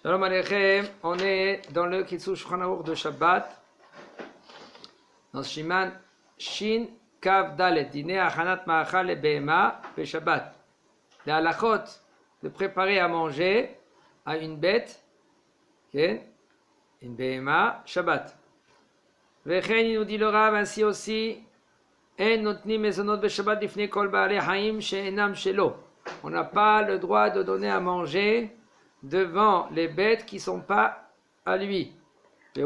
Shalom Aleichem, on est dans le Kitzur Shulchan Aruch de Shabbat, dans Shiman Shin Kav Dalet, dîner Achanat Ma'achal le Behema be Shabbat. Les halachot de préparer à manger à une bête, okay, une Behema, Shabbat. Vechen, il nous dit le Rav ainsi aussi, En notnim mezonot be Shabbat difnei kol ba'alei haim she'enam shelo. On n'a pas le droit de donner à manger devant les bêtes qui ne sont pas à lui. Si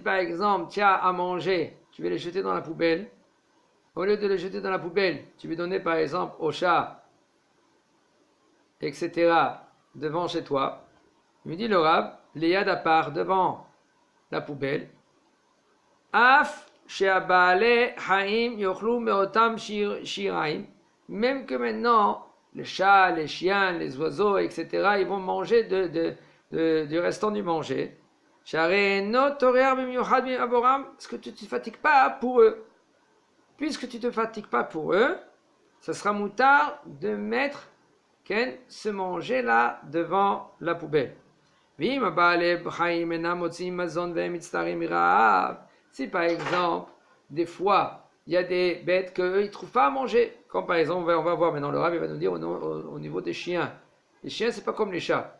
par exemple tu as à manger, tu veux les jeter dans la poubelle, au lieu de les jeter dans la poubelle, tu veux donner par exemple au chat, etc., devant chez toi. Il me dit le Rav, les yad à part devant la poubelle, Af même que maintenant, les chats, les chiens, les oiseaux, etc., ils vont manger du restant du manger. Parce que tu ne te fatigues pas pour eux. Puisque tu ne te fatigues pas pour eux, ça sera moutard de mettre ce manger-là devant la poubelle. Si par exemple, des fois, il y a des bêtes qu'eux, ils ne trouvent pas à manger, comme par exemple, on va voir maintenant, le Rav va nous dire au niveau des chiens. Les chiens, c'est pas comme les chats.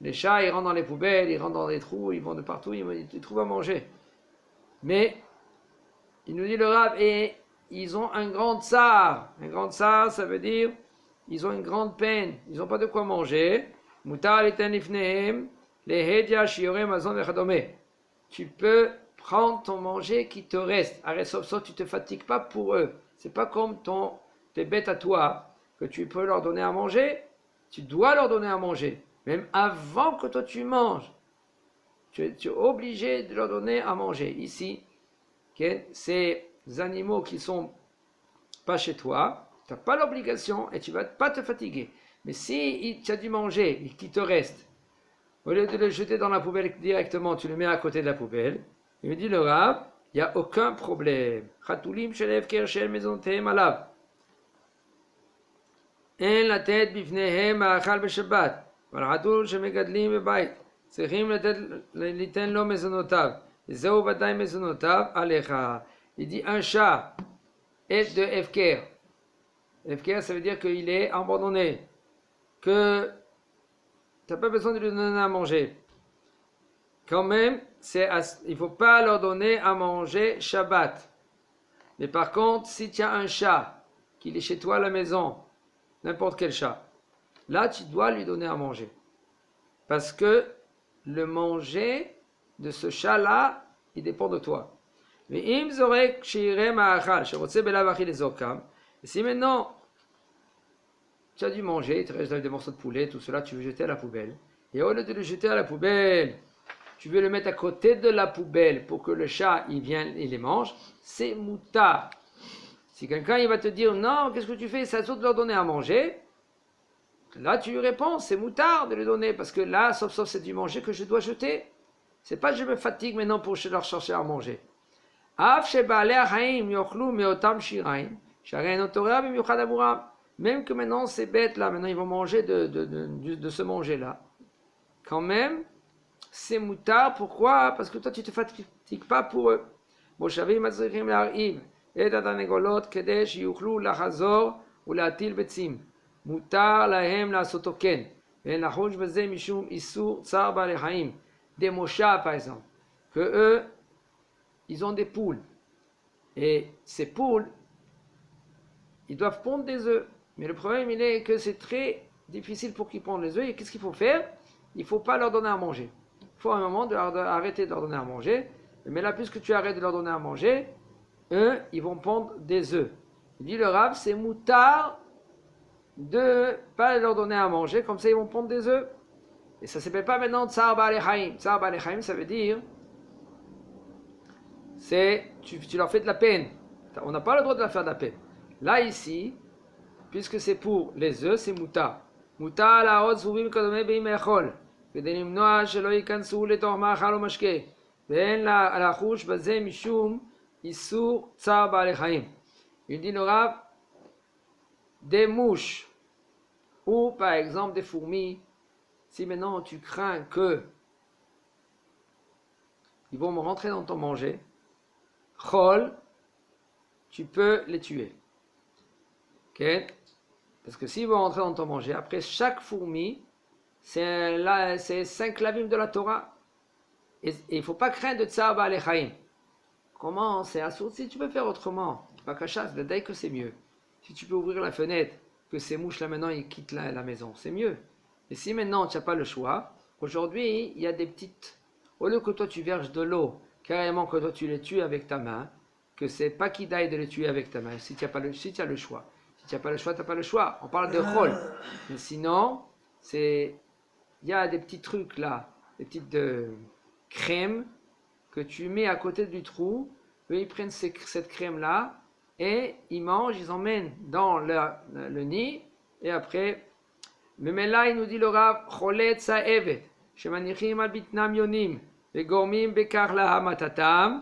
Les chats, ils rentrent dans les poubelles, ils rentrent dans les trous, ils vont de partout, ils trouvent à manger. Mais, il nous dit le Rav, et ils ont un grand tsar. Un grand tsar, ça veut dire, ils ont une grande peine, ils n'ont pas de quoi manger. Mutar liten lifnehem, les hedia shiore mazon vechadome. Tu peux prendre ton manger qui te reste. Arrête, sauf tu ne te fatigues pas pour eux. C'est pas comme tes bêtes à toi, que tu peux leur donner à manger. Tu dois leur donner à manger. Même avant que toi tu manges. Tu es obligé de leur donner à manger. Ici, ces animaux qui sont pas chez toi, tu n'as pas l'obligation et tu ne vas pas te fatiguer. Mais si tu as du manger et qu'il te reste, au lieu de le jeter dans la poubelle directement, tu le mets à côté de la poubelle. Il me dit le Rav, il n'y a aucun problème. Chatoulim shelev kershel mezontem alav. En la tête bifnehem ma'achal b'shabbat. Valchatul shemegadlim bebait. צריכים ליתן לו מזונותיו. וזהו ודאי מזונותיו עליך. Il dit un chat est de Efker. Efker, ça veut dire qu'il est abandonné. Que tu n'as pas besoin de lui donner à manger. Quand même, il ne faut pas leur donner à manger Shabbat. Mais par contre, si tu as un chat qui est chez toi à la maison, n'importe quel chat, là tu dois lui donner à manger. Parce que le manger de ce chat-là, il dépend de toi. Mais et si maintenant tu as dû manger, il te reste des morceaux de poulet, tout cela, tu veux jeter à la poubelle. Et au lieu de le jeter à la poubelle, tu veux le mettre à côté de la poubelle pour que le chat il vienne et les mange, c'est moutard. Si quelqu'un il va te dire non, qu'est-ce que tu fais, ça saute de leur donner à manger, là tu lui réponds, c'est moutard de lui donner, parce que là, sauf c'est du manger que je dois jeter. C'est pas je me fatigue maintenant pour leur chercher à manger. Même que maintenant ces bêtes là, maintenant ils vont manger de ce manger là. Quand même, c'est moutard, pourquoi? Parce que toi tu te fatigues pas pour eux. מושבים מצליחים להרעיב את התרנגולות כדי שיוכלו לחזור ולהטיל ביצים. מותר להם לעשותו כן, ואין לחוש בזה משום איסור צער בעלי חיים. Des moshavs par exemple, que eux, ils ont des poules. Et ces poules, ils doivent pondre des œufs. Mais le problème, il est que c'est très difficile pour qu'ils pondent les œufs. Et qu'est-ce qu'il faut faire? Il ne faut pas leur donner à manger. Il faut à un moment arrêter de leur donner à manger. Mais là, puisque tu arrêtes de leur donner à manger, eux, ils vont pondre des œufs. Il dit le Rav, c'est moutard de ne pas leur donner à manger. Comme ça, ils vont pondre des œufs. Et ça ne s'appelle pas maintenant Tsar Ba'alei Chaim. Tsar Ba'alei Chaim, ça veut dire, tu leur fais de la peine. On n'a pas le droit de leur faire de la peine. Là, ici, puisque c'est pour les œufs, c'est mouta. Mouta la hod souvim kadome beim echol. כדי למנוע שלא ייכנסו לתוך מאכל או משקה. ואין לחוש בזה משום איסור צער בעלי חיים. Il dit le Rav, des mouches ou par exemple des fourmis, si maintenant tu crains que ils vont me rentrer dans ton manger, chol, tu peux les tuer. Ok? Parce que s'ils vont rentrer dans ton manger, après chaque fourmi, c'est 5 lavim de la Torah. Et il ne faut pas craindre de tsar ba'alei chaim. Comment? C'est assourd. Si tu peux faire autrement, pas qu'à chasse, dès que c'est mieux. Si tu peux ouvrir la fenêtre, que ces mouches là maintenant ils quittent la maison, c'est mieux. Et si maintenant tu n'as pas le choix, aujourd'hui il y a des petites. Au lieu que toi tu verges de l'eau, carrément que toi tu les tues avec ta main, que c'est pas qu'il d'aille de les tuer avec ta main, si tu as le choix. Si tu n'as pas le choix, tu n'as pas le choix. On parle de chol. Mais sinon, il y a des petits trucs là, des petites crèmes que tu mets à côté du trou. Eux, ils prennent cette crème là et ils mangent, ils emmènent dans le nid. Et après, mais là, il nous dit le Rav, cholet sa'evet, shemanichim al bitnam yonim, vegormim bekar laha matatam.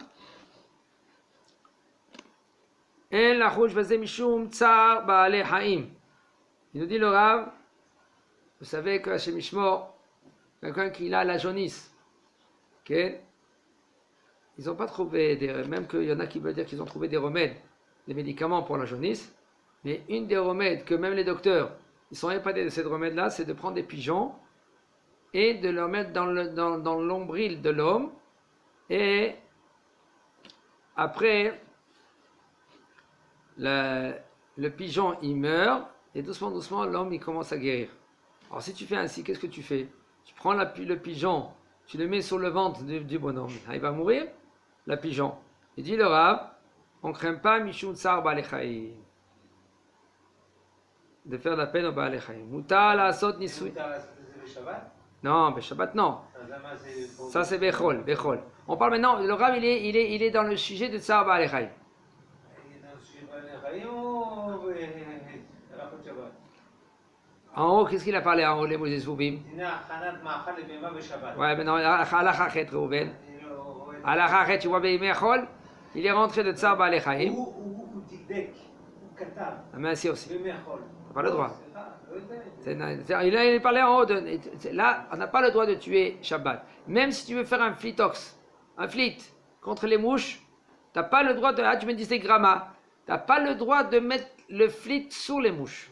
En lachouch vazé mishum tsar ba'alei haim. Il nous dit le Rav, vous savez que chez Mishmor, quelqu'un qui a la jaunisse, okay? Ils n'ont pas trouvé, même qu'il y en a qui veulent dire qu'ils ont trouvé des remèdes, des médicaments pour la jaunisse, mais une des remèdes que même les docteurs, ils sont épadés de ces remèdes-là, c'est de prendre des pigeons et de leur mettre dans l'ombril de l'homme, et après, le pigeon, il meurt, et doucement, doucement, l'homme, il commence à guérir. Alors si tu fais ainsi, qu'est-ce que tu fais? Tu prends le pigeon, tu le mets sur le ventre du bonhomme, il va mourir, le pigeon. Il dit le Rav, on ne craint pas Mishum Tsar Ba'alei Chaim, de faire de la peine au Ba'alei Chaim. Mutar la'asot nisui. Non, Shabbat non. Ça c'est Bechol. On parle maintenant, le Rav il est dans le sujet de Tsar Ba'alei Chaim. En haut, qu'est-ce qu'il a parlé en haut, les Moses Voubim? Ouais, mais non, Alachachet, Reuven. Alachachet, tu vois, Beimechol, il est rentré de Tsar Ba'alei Chaim. Mais ainsi aussi. Tu n'as pas le droit. Il est parlé en haut. Là, on n'a pas le droit de tuer Shabbat. Même si tu veux faire un flitox, un flit contre les mouches, tu n'as pas le droit de. Ah, tu me disais gramma. Tu n'as pas le droit de mettre le flit sur les mouches.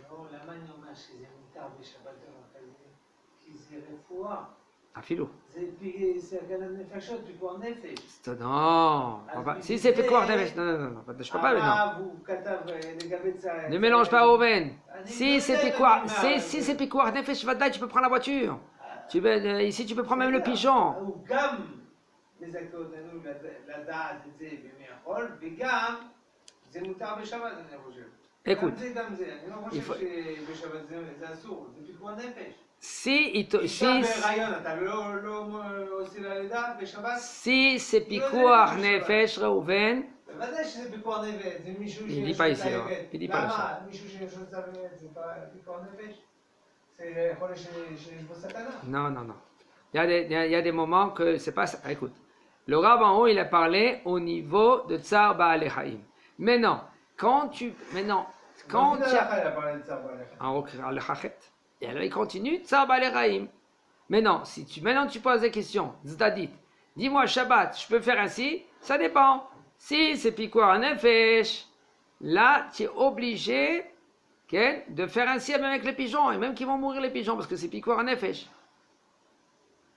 Afilou. Non. Si c'est Pekuach Nefesh. Non. Je peux pas maintenant. Ne mélange pas Oven. Si c'est Pekuach Nefesh, Vadaï, tu peux prendre la voiture. Ici, tu peux prendre même le pigeon. Écoute. Si c'est Pikuach Nefesh, Reuven, il dit pas ici, il dit pas ça. Non. Il y a des moments que c'est pas ça. Écoute, le Rav en haut, il a parlé au niveau de Tsar Ba'alei Chaim. Maintenant, quand tu en haut, le Chachet. Et alors il continue, Tsar Ba'alei Chaim. Maintenant, maintenant tu poses des questions, Zdadit, dis-moi Shabbat, je peux faire ainsi? Ça dépend. Si c'est Pikuach Nefesh, là tu es obligé de faire ainsi même avec les pigeons, et même qu'ils vont mourir les pigeons, parce que c'est Pikuach Nefesh.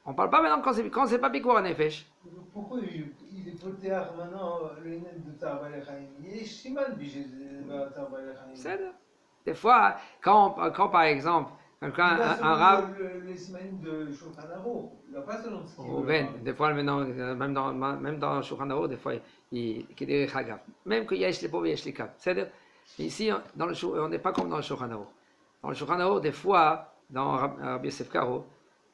On ne parle pas maintenant quand c'est pas Pikuach Nefesh. Pourquoi il est poter maintenant le Hénen de Tsar Ba'alei Chaim? Il est Shiman Bigé de Tsar Ba'alei Chaim. C'est des fois, quand par exemple, un rab. Le Simanim de Shulchan Aruch, il n'a pas selon ce qu'il veut. Des fois, maintenant, même dans Shulchan Aruch, des fois, il y a des Chagav. Même qu'il y a les pauvres, il y a les Kav. C'est-à-dire, ici, on n'est pas comme dans le Shulchan Aruch. Dans le Shulchan Aruch, des fois, dans Rabbi Yosef Karo,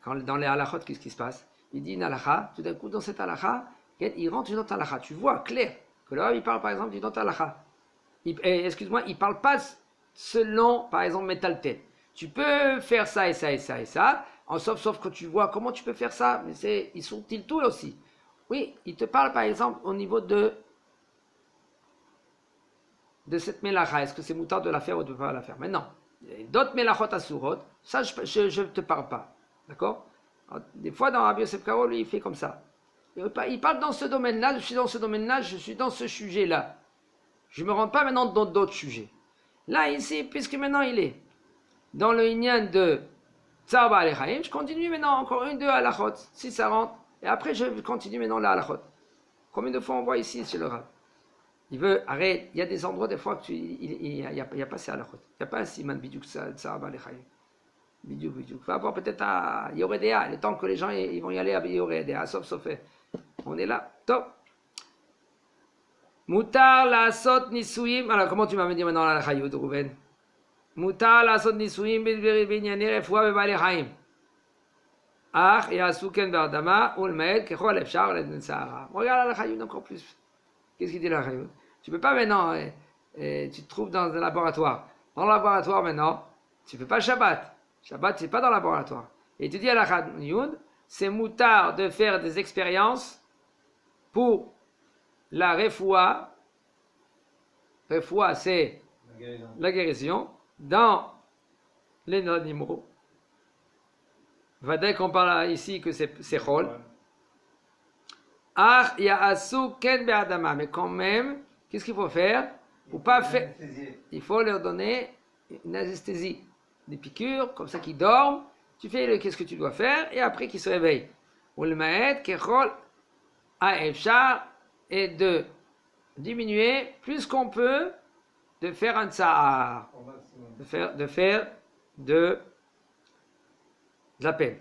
dans les halachot, qu'est-ce qui se passe? Il dit une halakha, tout d'un coup, dans cette halakha, il rentre une autre halakha. Tu vois, clair, que le Rav, il parle par exemple d'une autre halakha. Excuse-moi, il ne parle pas selon, par exemple, Metaltet. Tu peux faire ça et ça et ça et ça, sauf que tu vois comment tu peux faire ça, mais ils sont tiltou aussi. Oui, il te parle par exemple au niveau de de cette mélacha, est-ce que c'est moutarde de la faire ou de ne pas la faire? Maintenant, d'autres mélachot asurot, ça je ne te parle pas. D'accord? Des fois dans Rabbi Yosef Karo, lui, il fait comme ça. Il parle dans ce domaine-là, je suis dans ce domaine-là, je suis dans ce sujet-là. Je ne me rends pas maintenant dans d'autres sujets. Là, ici, puisque maintenant il est dans le inyan de Tsar Ba'alei Chaim, je continue maintenant encore une, deux halachot, si ça rentre, et après je continue maintenant la halachot. Combien de fois on voit ici chez le Rav? Il veut, arrête, il y a des endroits des fois que il n'y a pas ces halachot. Il n'y a pas un siman biduk Tsar Ba'alei Chaim. Biduk. Il va avoir peut-être à Yoredea, le temps que les gens ils vont y aller à Yoredea, sauf. On est là, top. Mutar la sot nisuyim. Alors, comment tu m'as dit maintenant la chayut, Rouven? Mutar la sot nisuyim binyane refoua bebale chaim. Ach, yasuken bardama, ulmed, kechol efshar ledn sahara. Regarde la chayut encore plus. Qu'est-ce qu'il dit la chayut? Tu peux pas maintenant, tu te trouves dans un laboratoire. Dans le laboratoire maintenant, tu fais pas Shabbat. Shabbat, c'est pas dans le laboratoire. Et tu dis à la chayut, c'est mutar de faire des expériences pour la refoua. Refoua, c'est la guérison dans les animaux. Dès qu'on parle ici que c'est chol. Ach ya'asu ken be'adama. Mais quand même, qu'est-ce qu'il faut faire? Faut pas faire. Il faut leur donner une anesthésie, des piqûres, comme ça qu'ils dorment. Tu fais qu'est-ce que tu dois faire et après qu'ils se réveillent. Ou le ma'et kechol ha'efshar, et de diminuer plus qu'on peut, de faire un tsahar, de faire de la peine.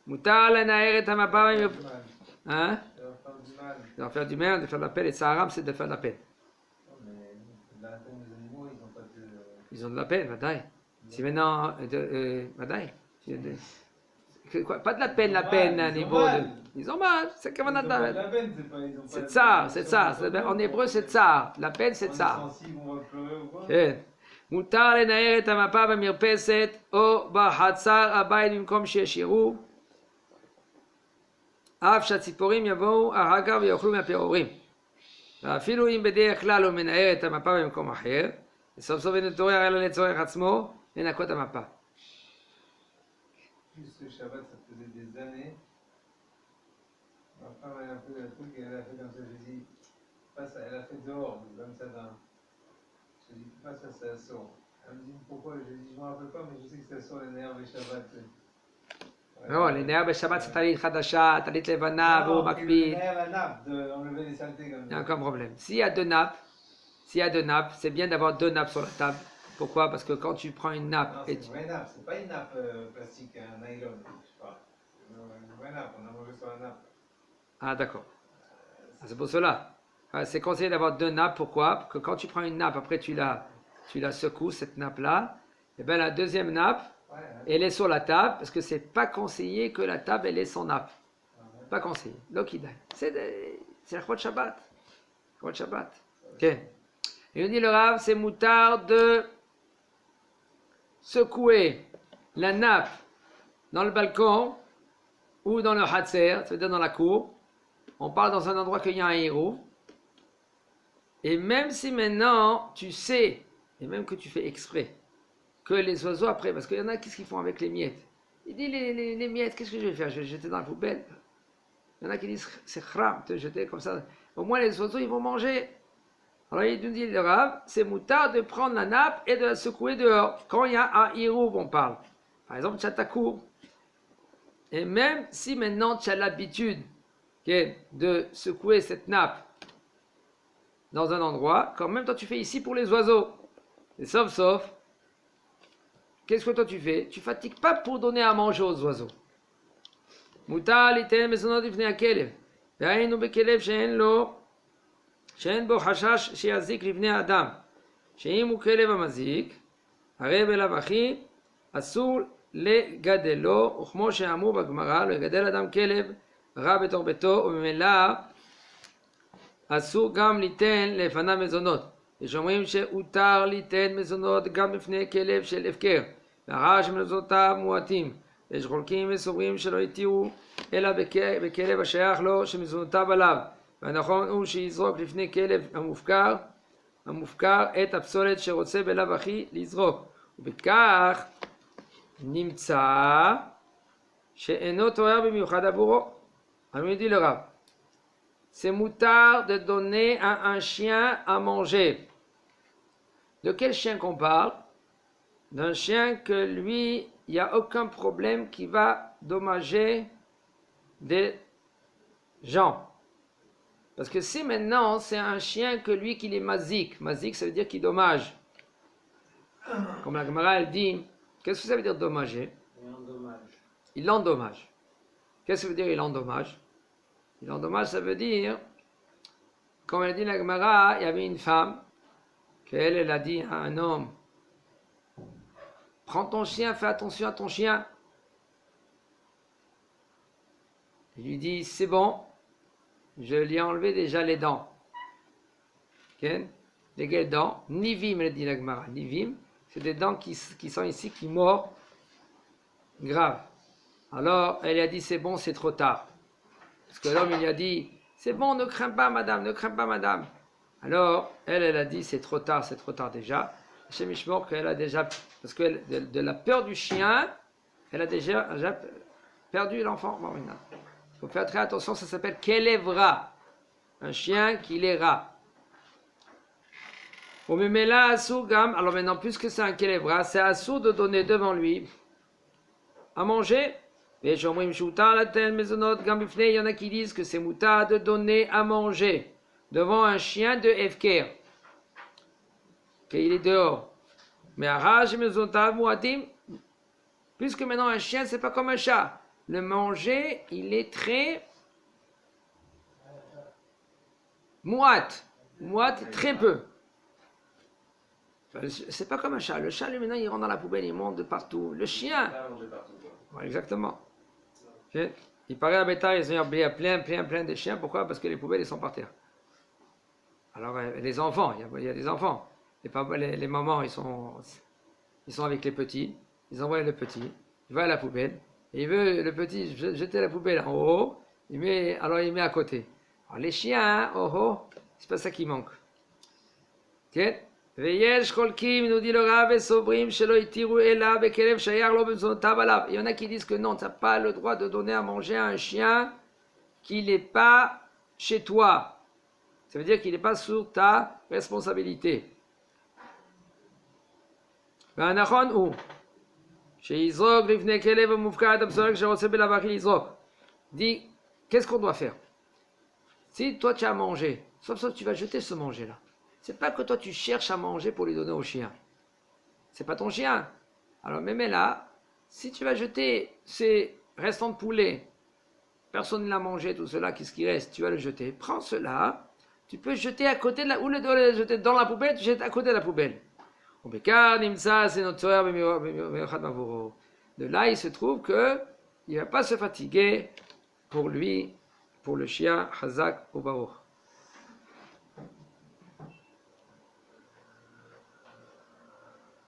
Mutar l'anaer et amapa, hein? De faire du mal, de faire de la peine, et tsaharam c'est de faire de la peine. Ils ont de la peine, vadaï. Si maintenant, vadaï. Pas de la peine à niveau de. Ils ont mal, c'est comme on a. C'est tsar, c'est tsar. En hébreu, c'est tsar. La peine, c'est tsar. Mutar lenaer et amapa b'mirpeset o b'hatzar abay במקום שישירו. אף שהציפורים יבואו אחר כך ויאכלו מהפירורים. ואפילו אם בדרך כלל הוא מנער את המפה במקום אחר, וסוף סוף נתעורר אלא לצורך עצמו לנקות המפה. Juste le Shabbat, ça faisait des années. Ma femme, elle a fait le truc et elle a fait comme ça. Je dis, passe, elle a fait dehors, comme ça. Je dis, passe ça, ça sort. Elle me dit, pourquoi? Je dis, je ne me rappelle pas, mais je sais que ça sort les nerfs et Shabbat. Non, les nerfs et Shabbat, c'est talit chadasha, talit levana, ou makbid. La nappe, d'enlever les saletés comme ça. Il y a aucun problème. S'il y a deux nappes, c'est bien d'avoir deux nappes sur la table. Pourquoi? Parce que quand tu prends une nappe. Non, c'est une vraie nappe, c'est pas une nappe plastique, un nylon, je sais pas. C'est une vraie nappe, on a mangé sur la nappe. Ah, d'accord. C'est pour cela. C'est conseillé d'avoir deux nappes. Pourquoi? Parce que quand tu prends une nappe, après tu la secoues, cette nappe-là, et bien la deuxième nappe, elle est sur la table, parce que c'est pas conseillé que la table, elle ait son nappe. Pas conseillé. L'okidai. C'est la Chod Shabbat. Chod Shabbat. Ok. Et on dit le Rav, c'est moutard de secouer la nappe dans le balcon ou dans le hatser, c'est-à-dire dans la cour. On parle dans un endroit qu'il y a un héros. Et même si maintenant tu sais, et même que tu fais exprès, que les oiseaux après, parce qu'il y en a, qu'est-ce qu'ils font avec les miettes? Il dit les miettes, qu'est-ce que je vais faire? Je vais les jeter dans la poubelle. Il y en a qui disent c'est khram, te jeter comme ça. Au moins les oiseaux ils vont manger. Alors il nous dit le Rav, c'est moutard de prendre la nappe et de la secouer dehors. Quand il y a un hiroub, on parle. Par exemple, tu as ta cour. Et même si maintenant tu as l'habitude de secouer cette nappe dans un endroit, quand même toi tu fais ici pour les oiseaux. Et sauf, qu'est-ce que toi tu fais? Tu fatigues pas pour donner à manger aux oiseaux. Mutar litem mezonot lifnei hakelev. Ve'ayinu bekelev שאין בו חשש שיזיק לבני האדם, שאם הוא כלב המזיק, הרי בלאו הכי אסור לגדלו, וכמו שאמרו בגמרא, לא יגדל אדם כלב רע בתוך ביתו, וממילא אסור גם ליתן לפניו מזונות. יש אומרים שהותר ליתן מזונות גם בפני כלב של הפקר, לאחר שמזונותיו מועטים. יש חולקים וסוברים שלא יתירו אלא בכלב השייך לו שמזונותיו עליו. והנכון הוא שיזרוק לפני כלב המופקר המופקר את הפסולת שרוצה בלאו הכי לזרוק. ובכך נמצא שאינו טהור במיוחד עבורו. Alors il dit le Rav, c'est moutard de donner à un chien à manger. De quel chien qu'on parle? D'un chien que lui, il n'y a aucun problème qui va dommager des gens. Parce que si maintenant c'est un chien que lui qu'il est mazik, mazik ça veut dire qu'il dommage. Comme la Gemara elle dit, qu'est-ce que ça veut dire dommager? Il endommage. Qu'est-ce que ça veut dire il endommage? Il endommage ça veut dire, comme elle dit la Gemara, il y avait une femme, qu'elle a dit à un homme, prends ton chien, fais attention à ton chien. Il lui dit, c'est bon, je lui ai enlevé déjà les dents. Okay? Les dents, nivim, elle dit la Gemara, nivim, c'est des dents qui sont ici, qui mordent grave. Alors, elle a dit, c'est bon, c'est trop tard. Parce que l'homme, il lui a dit, c'est bon, ne crains pas, madame, ne crains pas, madame. Alors, elle a dit, c'est trop tard déjà. Chez Mishmor, qu'elle a déjà, parce que de la peur du chien, elle a déjà perdu l'enfant. Bon, il faut faire très attention, ça s'appelle Kelevra, un chien qui l'aira. Au Memela Assou Gam, alors maintenant, puisque c'est un Kelevra, c'est Assou de donner devant lui à manger. Et il y en a qui disent que c'est mouta de donner à manger devant un chien de Efker, qu'il est dehors. Mais puisque maintenant un chien, c'est pas comme un chat. Le manger, il est très moite, très peu. C'est pas comme un chat. Le chat, lui, maintenant, il rentre dans la poubelle, il monte de partout. Le chien, ouais, exactement. Il paraît à Bétar, il y a plein de chiens. Pourquoi? Parce que les poubelles, ils sont par terre. Alors, les enfants, il y a des enfants. Les mamans, ils sont avec les petits. Ils envoient le petit. Il va à la poubelle. Et il veut le petit jeter la poubelle en haut. Il met à côté. Alors, les chiens, c'est pas ça qui manque. Ok? Veyesh Kolkim, nous dit le Rav, et Sobrim, Shelo Itiru Ela, Bekelev Shayar Lo Bemzotav Alav. Il y en a qui disent que non, tu n'as pas le droit de donner à manger à un chien qui n'est pas chez toi. Ça veut dire qu'il n'est pas sous ta responsabilité. והנכון הוא שיזרוק לפני כלב המופקר את הבשורה כשרוצה בלאו הכי לזרוק. Dit, qu'est-ce qu'on doit faire? Si toi tu as mangé, sauf que tu vas jeter ce manger-là. C'est pas que toi tu cherches à manger pour lui donner au chien. C'est pas ton chien. Alors même là, si tu vas jeter ces restants de poulet, personne ne l'a mangé, tout cela, qu'est-ce qui reste? Tu vas le jeter. Prends cela, tu peux jeter à côté de la... Ou le jeter dans la poubelle, tu jettes à côté de la poubelle. De là, il se trouve que il ne va pas se fatiguer pour lui, pour le chien, Hazak ou Baruch.